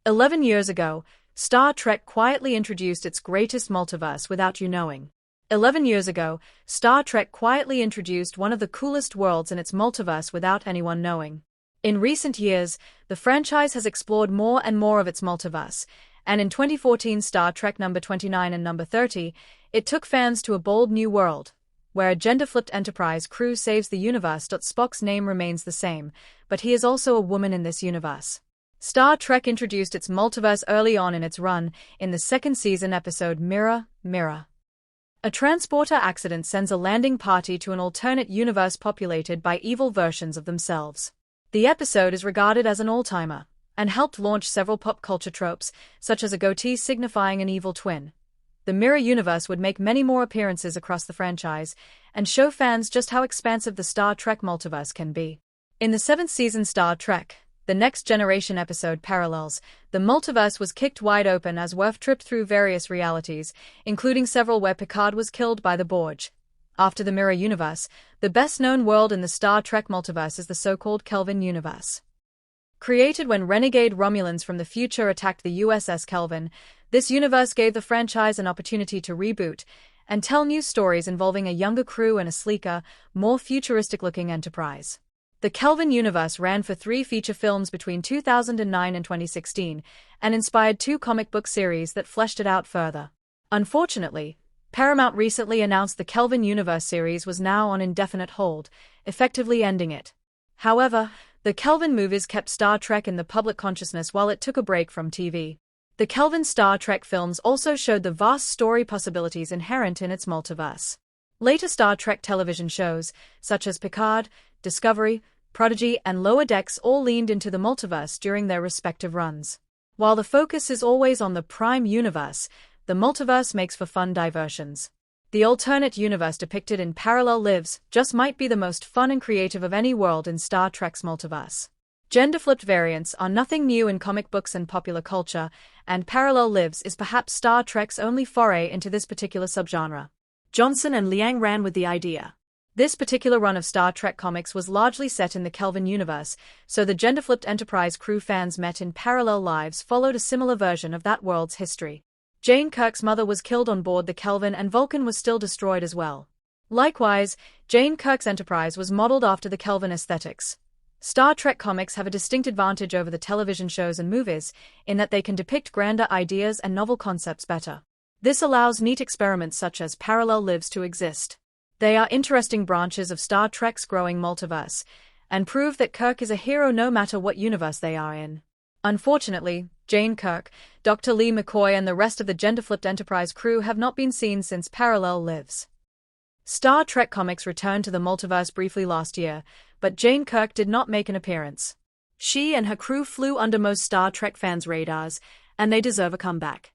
11 years ago, Star Trek quietly introduced its greatest multiverse without you knowing. 11 years ago, Star Trek quietly introduced one of the coolest worlds in its multiverse without anyone knowing. In recent years, the franchise has explored more and more of its multiverse, and in 2014 Star Trek number 29 and number 30, it took fans to a bold new world, where a gender-flipped Enterprise crew saves the universe. Spock's name remains the same, but he is also a woman in this universe. Star Trek introduced its multiverse early on in its run, in the second season episode Mirror, Mirror. A transporter accident sends a landing party to an alternate universe populated by evil versions of themselves. The episode is regarded as an all-timer, and helped launch several pop culture tropes, such as a goatee signifying an evil twin. The Mirror universe would make many more appearances across the franchise, and show fans just how expansive the Star Trek multiverse can be. In the seventh season Star Trek, the Next Generation episode Parallels, the multiverse was kicked wide open as Worf tripped through various realities, including several where Picard was killed by the Borg. After the Mirror universe, the best-known world in the Star Trek multiverse is the so-called Kelvin universe. Created when renegade Romulans from the future attacked the USS Kelvin, this universe gave the franchise an opportunity to reboot and tell new stories involving a younger crew and a sleeker, more futuristic-looking Enterprise. The Kelvin universe ran for 3 feature films between 2009 and 2016, and inspired 2 comic book series that fleshed it out further. Unfortunately, Paramount recently announced the Kelvin universe series was now on indefinite hold, effectively ending it. However, the Kelvin movies kept Star Trek in the public consciousness while it took a break from TV. The Kelvin Star Trek films also showed the vast story possibilities inherent in its multiverse. Later Star Trek television shows, such as Picard, Discovery, Prodigy, and Lower Decks all leaned into the multiverse during their respective runs. While the focus is always on the Prime universe, the multiverse makes for fun diversions. The alternate universe depicted in Parallel Lives just might be the most fun and creative of any world in Star Trek's multiverse. Gender-flipped variants are nothing new in comic books and popular culture, and Parallel Lives is perhaps Star Trek's only foray into this particular subgenre. Johnson and Liang ran with the idea. This particular run of Star Trek comics was largely set in the Kelvin universe, so the gender-flipped Enterprise crew fans met in Parallel Lives followed a similar version of that world's history. Jane Kirk's mother was killed on board the Kelvin and Vulcan was still destroyed as well. Likewise, Jane Kirk's Enterprise was modeled after the Kelvin aesthetics. Star Trek comics have a distinct advantage over the television shows and movies, in that they can depict grander ideas and novel concepts better. This allows neat experiments such as Parallel Lives to exist. They are interesting branches of Star Trek's growing multiverse, and prove that Kirk is a hero no matter what universe they are in. Unfortunately, Jane Kirk, Dr. Lee McCoy and the rest of the gender-flipped Enterprise crew have not been seen since Parallel Lives. Star Trek comics returned to the multiverse briefly last year, but Jane Kirk did not make an appearance. She and her crew flew under most Star Trek fans' radars, and they deserve a comeback.